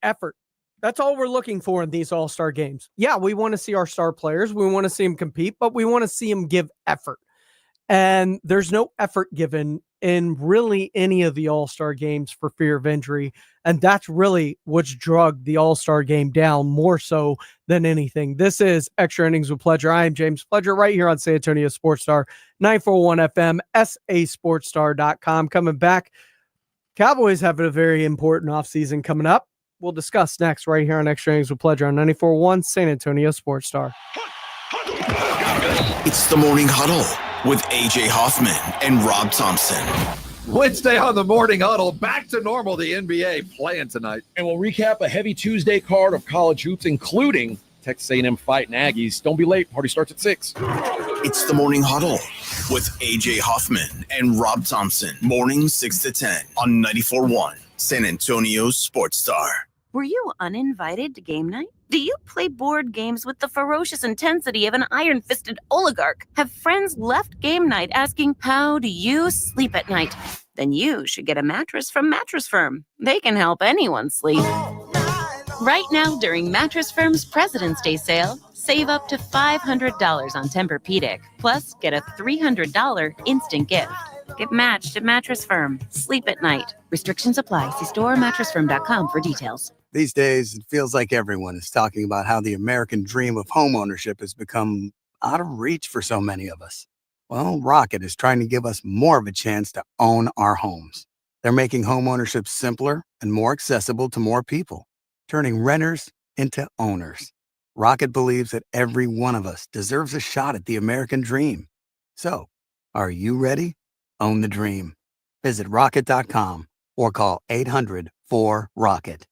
effort. That's all we're looking for in these all-star games. Yeah, we want to see our star players. We want to see them compete, but we want to see them give effort. And there's no effort given in really any of the all-star games for fear of injury. And that's really what's drugged the all-star game down more so than anything. This is Extra Innings with Pleasure. I am James Pledger right here on San Antonio Sports Star, 941 FM, sasportstar.com. Coming back, Cowboys have a very important offseason coming up. We'll discuss next right here on Extra Innings with Pleasure on 94.1 San Antonio Sports Star. It's the Morning Huddle with AJ Hoffman and Rob Thompson. Wednesday on the Morning Huddle, back to normal. The NBA playing tonight. And we'll recap a heavy Tuesday card of college hoops, including Texas A&M fighting Aggies. Don't be late. Party starts at 6. It's the Morning Huddle with AJ Hoffman and Rob Thompson. Mornings 6 to 10 on 94.1 San Antonio Sports Star. Were you uninvited to game night? Do you play board games with the ferocious intensity of an iron-fisted oligarch? Have friends left game night asking, how do you sleep at night? Then you should get a mattress from Mattress Firm. They can help anyone sleep. Right now, during Mattress Firm's President's Day sale, save up to $500 on Tempur-Pedic, plus get a $300 instant gift. Get matched at Mattress Firm. Sleep at night. Restrictions apply. See store or mattressfirm.com for details. These days, it feels like everyone is talking about how the American dream of homeownership has become out of reach for so many of us. Well, Rocket is trying to give us more of a chance to own our homes. They're making homeownership simpler and more accessible to more people, turning renters into owners. Rocket believes that every one of us deserves a shot at the American dream. So, are you ready? Own the dream. Visit rocket.com or call 800-4ROCKET.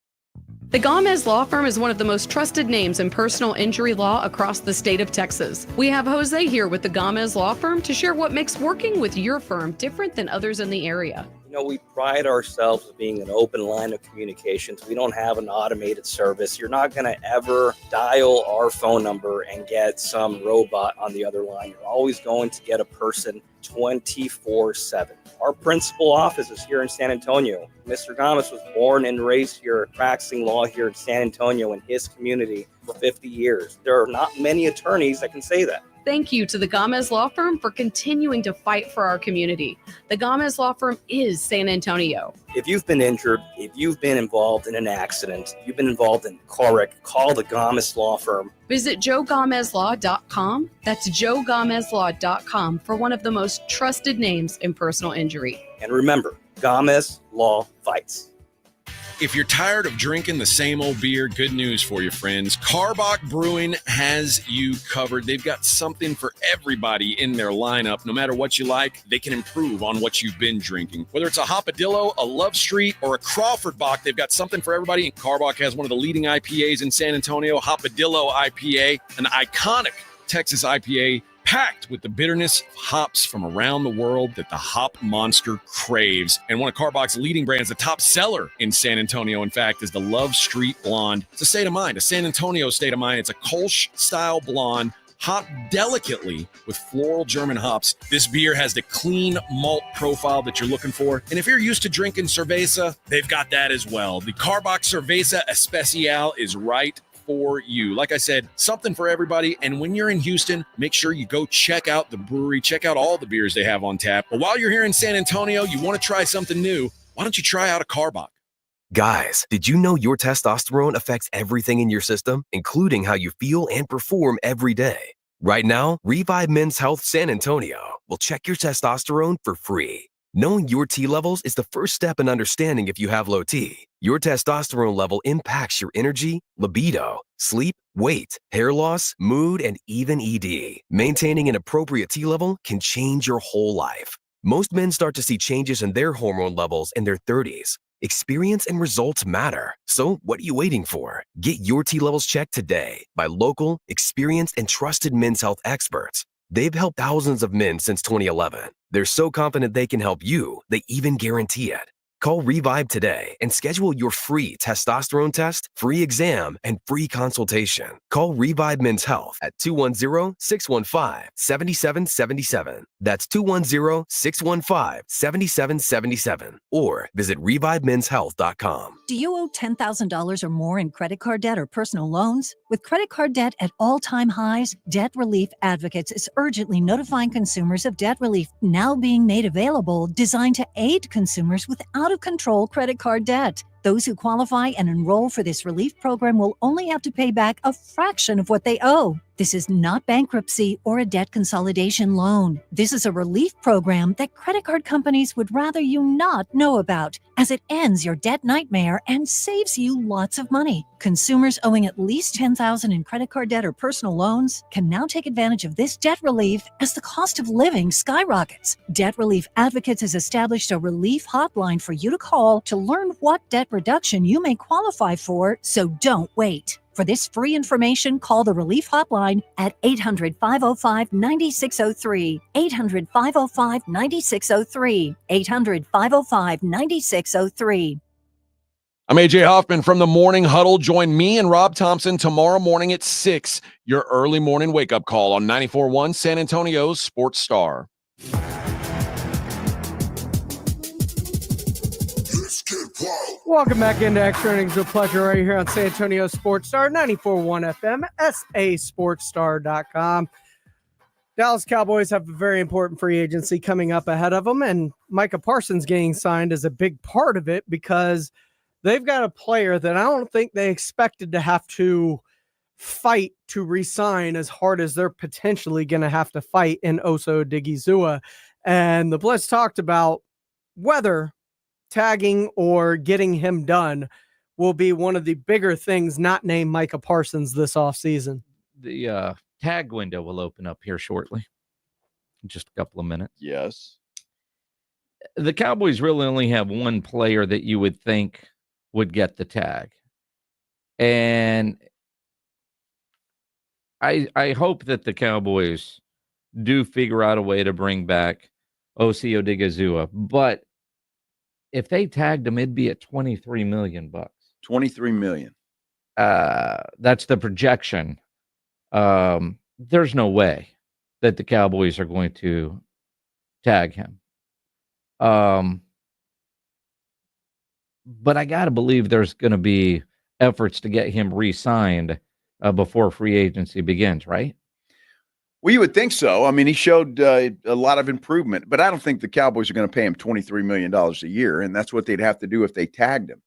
The Gomez Law Firm is one of the most trusted names in personal injury law across the state of Texas. We have Jose here with the Gomez Law Firm to share what makes working with your firm different than others in the area. You know, we pride ourselves as being an open line of communications. We don't have an automated service. You're not going to ever dial our phone number and get some robot on the other line. You're always going to get a person 24/7. Our principal office is here in San Antonio. Mr. Gomez was born and raised here, practicing law here in San Antonio in his community for 50 years. There are not many attorneys that can say that. Thank you to the Gomez Law Firm for continuing to fight for our community. The Gomez Law Firm is San Antonio. If you've been injured, if you've been involved in an accident, you've been involved in a car wreck, call the Gomez Law Firm. Visit joegomezlaw.com. That's joegomezlaw.com for one of the most trusted names in personal injury. And remember, Gomez Law fights. If you're tired of drinking the same old beer, good news for you, friends. Karbach Brewing has you covered. They've got something for everybody in their lineup. No matter what you like, they can improve on what you've been drinking. Whether it's a Hopadillo, a Love Street, or a Crawford Bock, they've got something for everybody. And Karbach has one of the leading IPAs in San Antonio, Hopadillo IPA, an iconic Texas IPA packed with the bitterness of hops from around the world that the hop monster craves. And one of Karbach's leading brands, the top seller in San Antonio, in fact, is the Love Street Blonde. It's a state of mind, a San Antonio state of mind. It's a Kolsch-style blonde, hopped delicately with floral German hops. This beer has the clean malt profile that you're looking for. And if you're used to drinking cerveza, they've got that as well. The Karbach Cerveza Especial is right for you. Like I said, something for everybody. And when you're in Houston, make sure you go check out the brewery, check out all the beers they have on tap. But while you're here in San Antonio, you want to try something new, why don't you try out a Karbach? Guys, did you know your testosterone affects everything in your system, including how you feel and perform every day? Right now, Revive Men's Health San Antonio will check your testosterone for free. Knowing your T levels is the first step in understanding if you have low T. Your testosterone level impacts your energy, libido, sleep, weight, hair loss, mood, and even ED. Maintaining an appropriate T level can change your whole life. Most men start to see changes in their hormone levels in their 30s. Experience and results matter. So what are you waiting for? Get your T levels checked today by local, experienced, and trusted men's health experts. They've helped thousands of men since 2011. They're so confident they can help you, they even guarantee it. Call Revive today and schedule your free testosterone test, free exam, and free consultation. Call Revive Men's Health at 210-615-7777. That's 210-615-7777. Or visit ReviveMen'sHealth.com. Do you owe $10,000 or more in credit card debt or personal loans? With credit card debt at all-time highs, Debt Relief Advocates is urgently notifying consumers of debt relief now being made available, designed to aid consumers with out-of-control credit card debt. Those who qualify and enroll for this relief program will only have to pay back a fraction of what they owe. This is not bankruptcy or a debt consolidation loan. This is a relief program that credit card companies would rather you not know about, as it ends your debt nightmare and saves you lots of money. Consumers owing at least $10,000 in credit card debt or personal loans can now take advantage of this debt relief as the cost of living skyrockets. Debt Relief Advocates has established a relief hotline for you to call to learn what debt reduction you may qualify for, so don't wait. For this free information, call the Relief Hotline at 800-505-9603, 800-505-9603, 800-505-9603. I'm AJ Hoffman from the Morning Huddle. Join me and Rob Thompson tomorrow morning at 6, your early morning wake-up call on 94.1 San Antonio's Sports Star. Welcome back into Extra Innings with Pleasure right here on San Antonio Sports Star, 94.1 FM, sasportstar.com. Dallas Cowboys have a very important free agency coming up ahead of them, and Micah Parsons getting signed is a big part of it because they've got a player that I don't think they expected to have to fight to re-sign as hard as they're potentially going to have to fight in Osa Odigizua. And the Blitz talked about whether tagging or getting him done will be one of the bigger things not named Micah Parsons this offseason. The tag window will open up here shortly. In just a couple of minutes. Yes. The Cowboys really only have one player that you would think would get the tag. And I hope that the Cowboys do figure out a way to bring back Osi Odigizua. But if they tagged him, it'd be at $23 million. $23 million. That's the projection. There's no way that the Cowboys are going to tag him. But I got to believe there's going to be efforts to get him re-signed before free agency begins, right? Well, you would think so. I mean, he showed a lot of improvement, but I don't think the Cowboys are going to pay him $23 million a year, and that's what they'd have to do if they tagged him.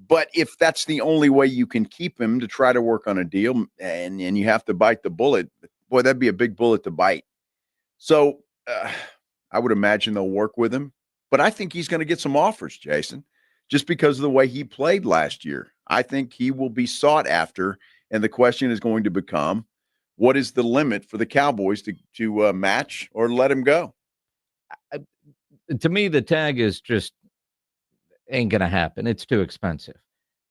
But if that's the only way you can keep him to try to work on a deal and you have to bite the bullet, boy, that'd be a big bullet to bite. So I would imagine they'll work with him, but I think he's going to get some offers, Jason, just because of the way he played last year. I think he will be sought after, and the question is going to become, what is the limit for the Cowboys to match or let him go? To me, the tag is just ain't going to happen. It's too expensive.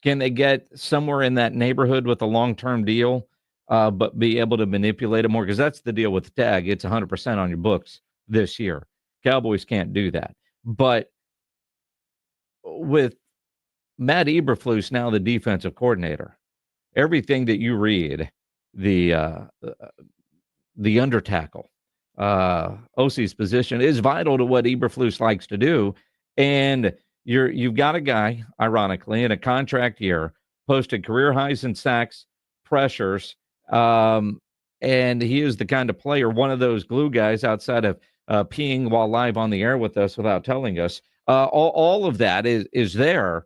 Can they get somewhere in that neighborhood with a long-term deal, but be able to manipulate it more? Because that's the deal with the tag. It's 100% on your books this year. Cowboys can't do that. But with Matt Eberflus now the defensive coordinator, everything that you read, the under tackle, OC's position is vital to what Eberflus likes to do. And you've got a guy, ironically, in a contract year, posted career highs in sacks, pressures, and he is the kind of player, one of those glue guys outside of peeing while live on the air with us without telling us. All of that is there.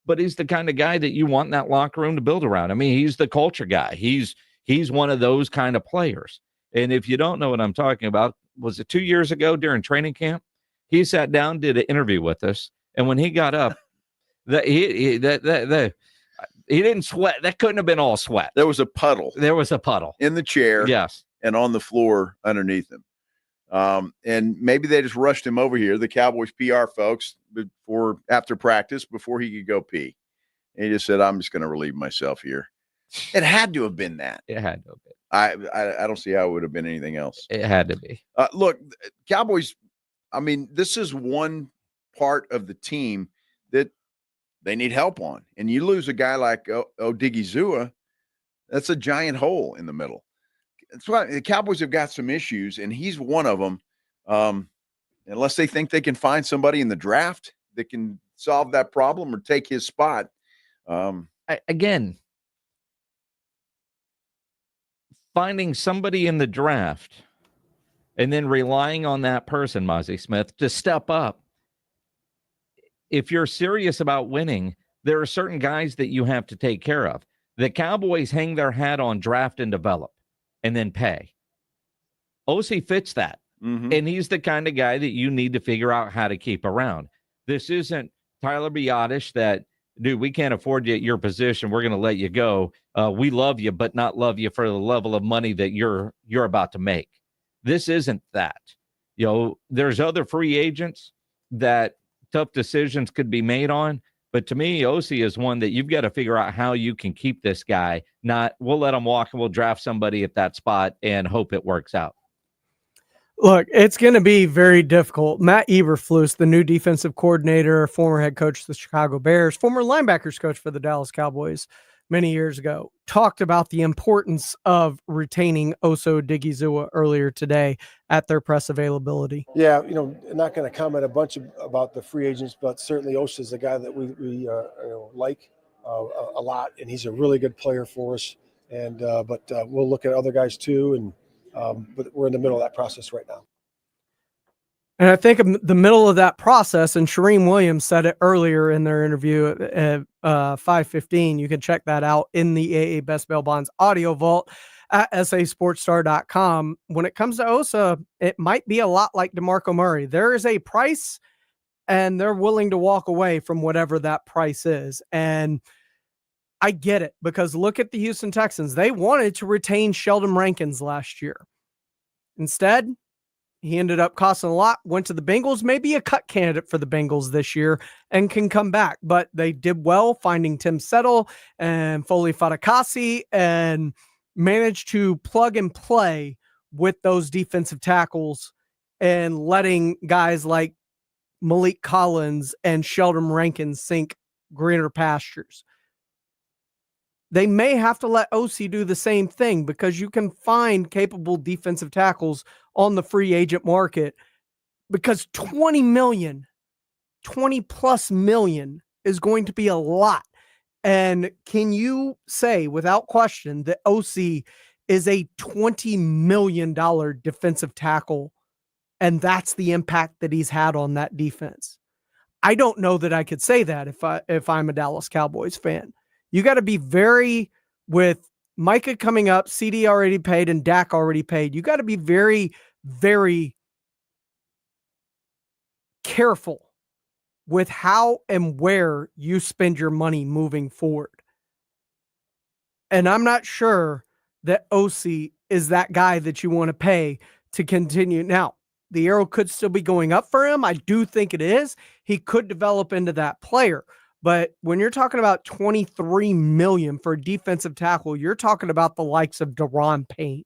But he's the kind of guy that you want in that locker room to build around. I mean, he's the culture guy. He's one of those kind of players. And if you don't know what I'm talking about, was it 2 years ago during training camp? He sat down, did an interview with us, and when he got up, he didn't sweat. That couldn't have been all sweat. There was a puddle. There was a puddle in the chair. Yes, and on the floor underneath him. And maybe they just rushed him over here, the Cowboys PR folks, after practice, before he could go pee. And he just said, I'm just going to relieve myself here. It had to have been that. It had to have been. I don't see how it would have been anything else. It had to be. Look, Cowboys, I mean, this is one part of the team that they need help on. And you lose a guy like Odigizua, that's a giant hole in the middle. That's why the Cowboys have got some issues, and he's one of them. Unless they think they can find somebody in the draft that can solve that problem or take his spot. Again, finding somebody in the draft and then relying on that person, Mozzie Smith, to step up. If you're serious about winning, there are certain guys that you have to take care of. The Cowboys hang their hat on draft and develop and then pay. OC fits that. And he's the kind of guy that you need to figure out how to keep around. This isn't Tyler Biadasz that, dude, we can't afford you at your position. We're going to let you go. We love you, but not love you for the level of money that you're about to make. This isn't that. There's other free agents that tough decisions could be made on. But to me, OC is one that you've got to figure out how you can keep this guy. Not, we'll let him walk and we'll draft somebody at that spot and hope it works out. Look, it's going to be very difficult. Matt Eberflus, the new defensive coordinator, former head coach of the Chicago Bears, former linebackers coach for the Dallas Cowboys many years ago, talked about the importance of retaining Osa Odigizua earlier today at their press availability. Yeah, not going to comment a bunch about the free agents, but certainly Osa is a guy that we like a lot, and he's a really good player for us. And but we'll look at other guys too, and but we're in the middle of that process right now. And I think in the middle of that process, and Shareem Williams said it earlier in their interview at 5:15. You can check that out in the AA Best Bail Bonds audio vault at sasportstar.com. When it comes to Osa, it might be a lot like DeMarco Murray. There is a price, and they're willing to walk away from whatever that price is. And I get it, because look at the Houston Texans. They wanted to retain Sheldon Rankins last year. Instead, he ended up costing a lot, went to the Bengals, maybe a cut candidate for the Bengals this year, and can come back. But they did well finding Tim Settle and Foley Fatukasi and managed to plug and play with those defensive tackles and letting guys like Malik Collins and Sheldon Rankins sink greener pastures. They may have to let OC do the same thing, because you can find capable defensive tackles on the free agent market, because 20 plus million is going to be a lot. And can you say without question that OC is a $20 million defensive tackle, and that's the impact that he's had on that defense? I don't know that I could say that if I'm a Dallas Cowboys fan. You got to be very, with Micah coming up, CD already paid, and Dak already paid. You got to be very, very careful with how and where you spend your money moving forward. And I'm not sure that OC is that guy that you want to pay to continue. Now, the arrow could still be going up for him. I do think it is. He could develop into that player. But when you're talking about $23 million for a defensive tackle, you're talking about the likes of Daron Payne.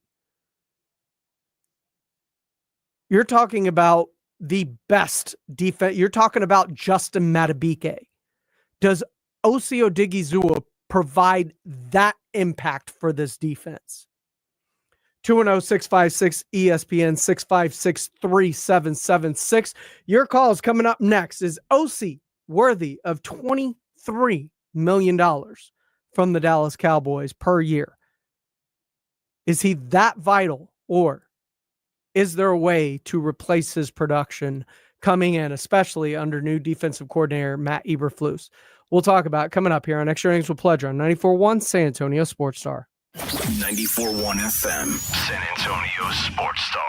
You're talking about the best defense. You're talking about Justin Madubuike. Does Osi Odigizua provide that impact for this defense? 210-656-ESPN, 656-3776. Your call is coming up next. Is OC worthy of $23 million from the Dallas Cowboys per year? Is he that vital, or is there a way to replace his production coming in, especially under new defensive coordinator Matt Eberflus? We'll talk about it coming up here on Extra Innings with Pleasure on 94.1 San Antonio Sports Star. 94.1 FM, San Antonio Sports Star.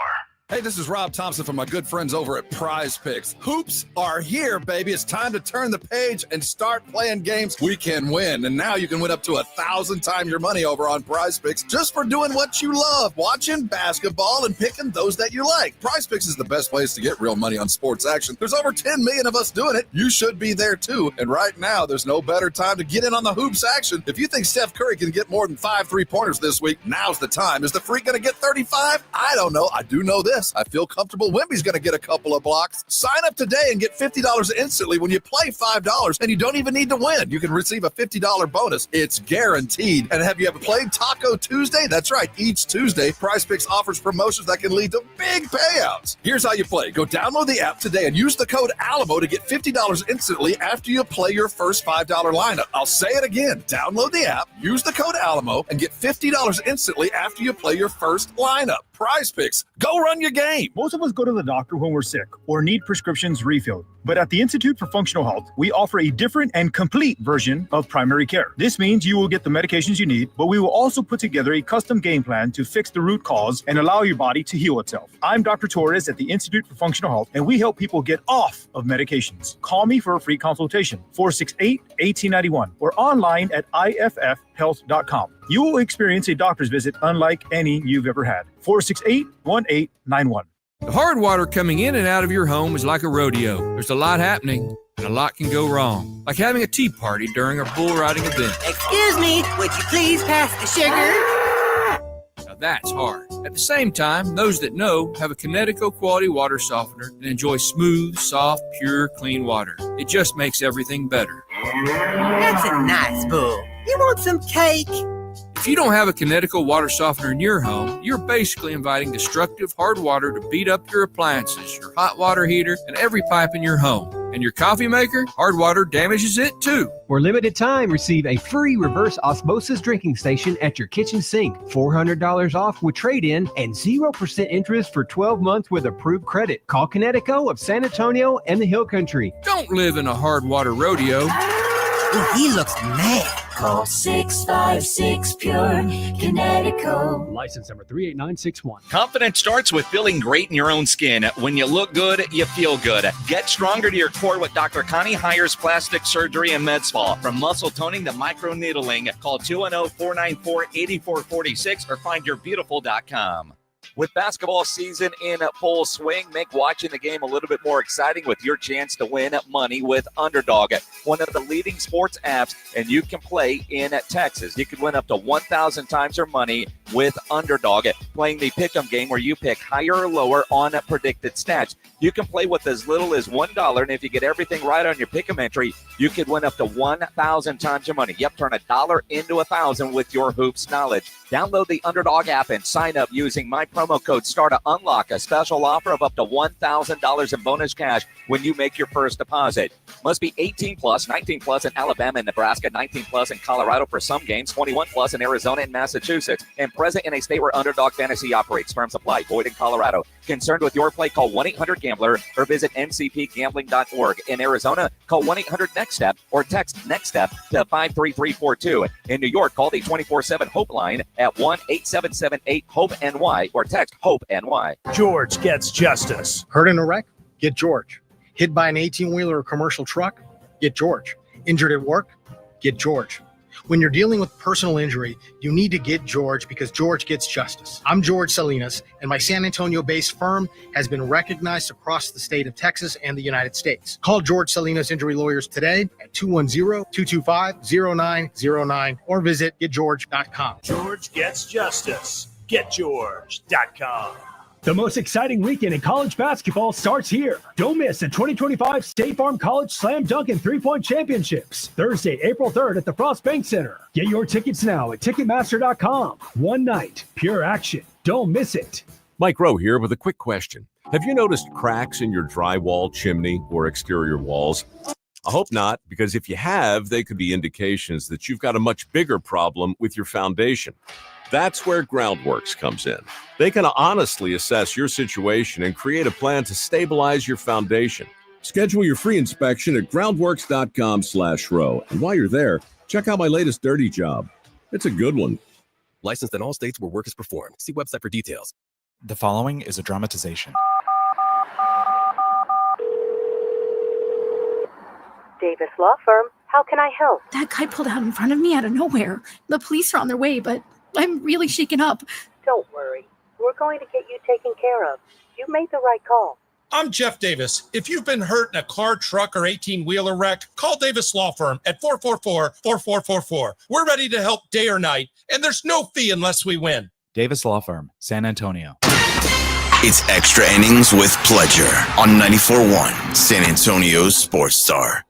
Hey, this is Rob Thompson from my good friends over at Prize Picks. Hoops are here, baby. It's time to turn the page and start playing games we can win. And now you can win up to 1,000 times your money over on Prize Picks just for doing what you love, watching basketball and picking those that you like. Prize Picks is the best place to get real money on sports action. There's over 10 million of us doing it. You should be there too. And right now, there's no better time to get in on the hoops action. If you think Steph Curry can get more than 5 3-pointers this week, now's the time. Is the freak going to get 35? I don't know. I do know this. Yes, I feel comfortable Wemby's going to get a couple of blocks. Sign up today and get $50 instantly when you play $5, and you don't even need to win. You can receive a $50 bonus. It's guaranteed. And have you ever played Taco Tuesday? That's right. Each Tuesday, Prize Picks offers promotions that can lead to big payouts. Here's how you play. Go download the app today and use the code ALAMO to get $50 instantly after you play your first $5 lineup. I'll say it again. Download the app, use the code ALAMO, and get $50 instantly after you play your first lineup. Prize Picks. Go run your game. Most of us go to the doctor when we're sick or need prescriptions refilled. But at the Institute for Functional Health, we offer a different and complete version of primary care. This means you will get the medications you need, but we will also put together a custom game plan to fix the root cause and allow your body to heal itself. I'm Dr. Torres at the Institute for Functional Health, and we help people get off of medications. Call me for a free consultation, 468-1891, or online at iffhealth.com. You will experience a doctor's visit unlike any you've ever had. 468-1891. The hard water coming in and out of your home is like a rodeo. There's a lot happening, and a lot can go wrong. Like having a tea party during a bull riding event. Excuse me, would you please pass the sugar? Now that's hard. At the same time, those that know have a Kinetico quality water softener and enjoy smooth, soft, pure, clean water. It just makes everything better. That's a nice bull. You want some cake? If you don't have a Kinetico water softener in your home, you're basically inviting destructive hard water to beat up your appliances, your hot water heater, and every pipe in your home. And your coffee maker, hard water damages it too. For limited time, receive a free reverse osmosis drinking station at your kitchen sink. $400 off with trade-in and 0% interest for 12 months with approved credit. Call Kinetico of San Antonio and the Hill Country. Don't live in a hard water rodeo. Ooh, he looks mad. Call 656-PURE Kinetico. License number 38961. Confidence starts with feeling great in your own skin. When you look good, you feel good. Get stronger to your core with Dr. Connie Hires Plastic Surgery and Med Spa. From muscle toning to micro needling, call 210-494-8446 or findyourbeautiful.com. With basketball season in full swing, make watching the game a little bit more exciting with your chance to win money with Underdog, one of the leading sports apps, and you can play in Texas. You can win up to 1,000 times your money with Underdog, playing the pick'em game where you pick higher or lower on predicted stats. You can play with as little as $1, and if you get everything right on your pick'em entry, you could win up to 1,000 times your money. Yep, turn $1 into 1,000 with your hoops knowledge. Download the Underdog app and sign up using my promo code STAR to unlock a special offer of up to $1,000 in bonus cash when you make your first deposit. Must be 18 plus, 19 plus in Alabama and Nebraska, 19 plus in Colorado for some games, 21 plus in Arizona and Massachusetts, and present in a state where Underdog Fantasy operates. Terms apply. Void in Colorado. Concerned with your play? Call 1-800-GAMBLER or visit ncpgambling.org. In Arizona, call 1-800-NEXT-STEP or text NEXT-STEP to 53342. In New York, call the 24/7 Hope line at 1-877-8-HOPE-NY or text HOPE-NY. George gets justice. Hurt in a wreck? Get George. Hit by an 18-wheeler or commercial truck? Get George. Injured at work? Get George. When you're dealing with personal injury, you need to get George because George gets justice. I'm George Salinas, and my San Antonio-based firm has been recognized across the state of Texas and the United States. Call George Salinas Injury Lawyers today at 210-225-0909 or visit getgeorge.com. George gets justice. GetGeorge.com. The most exciting weekend in college basketball starts here. Don't miss the 2025 State Farm College Slam Dunk and 3-Point Championships, Thursday, April 3rd at the Frost Bank Center. Get your tickets now at Ticketmaster.com. One night, pure action. Don't miss it. Mike Rowe here with a quick question. Have you noticed cracks in your drywall, chimney, or exterior walls? I hope not, because if you have, they could be indications that you've got a much bigger problem with your foundation. That's where Groundworks comes in. They can honestly assess your situation and create a plan to stabilize your foundation. Schedule your free inspection at groundworks.com/row. And while you're there, check out my latest dirty job. It's a good one. Licensed in all states where work is performed. See website for details. The following is a dramatization. Davis Law Firm, how can I help? That guy pulled out in front of me out of nowhere. The police are on their way, but I'm really shaken up. Don't worry. We're going to get you taken care of. You made the right call. I'm Jeff Davis. If you've been hurt in a car, truck, or 18-wheeler wreck, call Davis Law Firm at 444-4444. We're ready to help day or night, and there's no fee unless we win. Davis Law Firm, San Antonio. It's Extra Innings with Pledger on 94.1 San Antonio's Sports Star.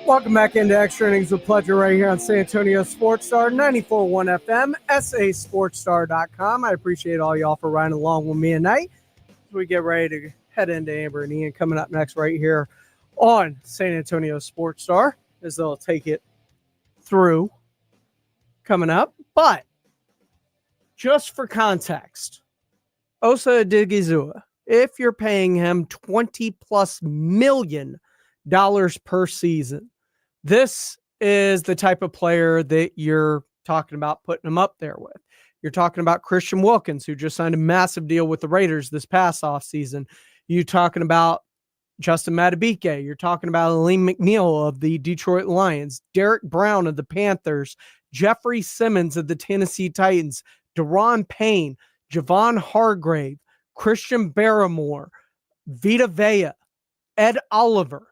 Welcome back into Extra Innings with Pledger right here on San Antonio Sports Star, 94.1 FM, sasportstar.com. I appreciate all y'all for riding along with me tonight as we get ready to head into Amber and Ian coming up next right here on San Antonio Sports Star as they'll take it through coming up. But just for context, Osa Odighizuwa, if you're paying him $20+ million per season, this is the type of player that you're talking about putting him up there with. You're talking about Christian Wilkins, who just signed a massive deal with the Raiders this past offseason. You're talking about Justin Madubuike. You're talking about Aleem McNeil of the Detroit Lions, Derek Brown of the Panthers, Jeffrey Simmons of the Tennessee Titans, Daron Payne, Javon Hargrave, Christian Barrymore, Vita Vea, Ed Oliver.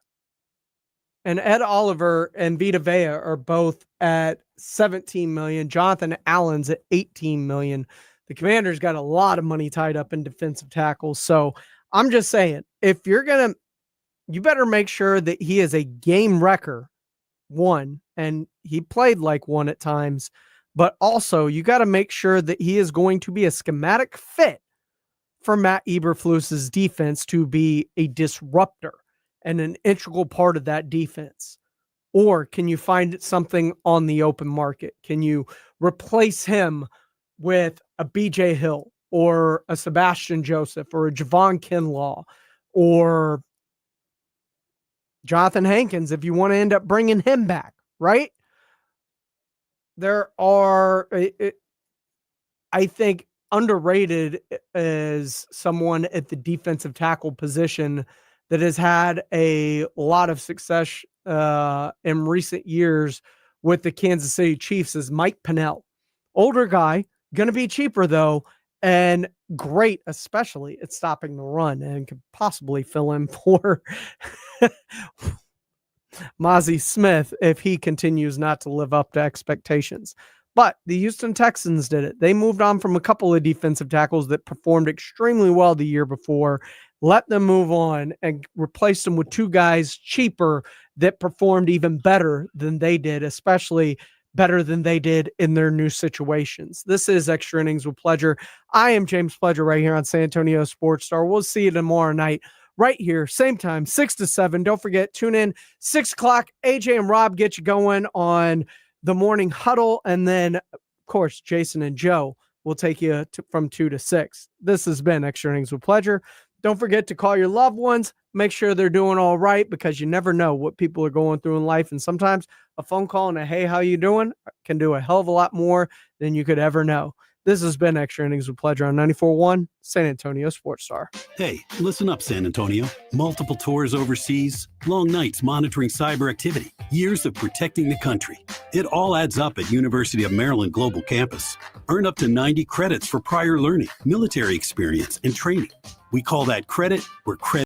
And Ed Oliver and Vita Vea are both at $17 million. Jonathan Allen's at $18 million. The Commanders got a lot of money tied up in defensive tackles. So I'm just saying, if you're going to, you better make sure that he is a game wrecker, one, and he played like one at times, but also you got to make sure that he is going to be a schematic fit for Matt Eberflus's defense to be a disruptor and an integral part of that defense? Or can you find something on the open market? Can you replace him with a BJ Hill or a Sebastian Joseph or a Javon Kinlaw or Jonathan Hankins if you want to end up bringing him back, right? There are, I think, underrated as someone at the defensive tackle position that has had a lot of success in recent years with the Kansas City Chiefs is Mike Pennell. Older guy, going to be cheaper though, and great, especially at stopping the run, and could possibly fill in for Mozzie Smith if he continues not to live up to expectations. But the Houston Texans did it. They moved on from a couple of defensive tackles that performed extremely well the year before, let them move on, and replaced them with two guys cheaper that performed even better than they did, especially better than they did in their new situations. This is Extra Innings with Pledger. I am James Pledger right here on San Antonio Sports Star. We'll see you tomorrow night right here, same time, 6 to 7. Don't forget, tune in 6 o'clock. AJ and Rob get you going on the morning huddle. And then, of course, Jason and Joe will take you from 2 to 6. This has been Extra Innings with Pledger. Don't forget to call your loved ones. Make sure they're doing all right, because you never know what people are going through in life. And sometimes a phone call and a, hey, how you doing, can do a hell of a lot more than you could ever know. This has been Extra Innings with Pledger on 94.1 San Antonio Sports Star. Hey, listen up, San Antonio. Multiple tours overseas, long nights monitoring cyber activity, years of protecting the country. It all adds up at University of Maryland Global Campus. Earn up to 90 credits for prior learning, military experience, and training. We call that credit where credit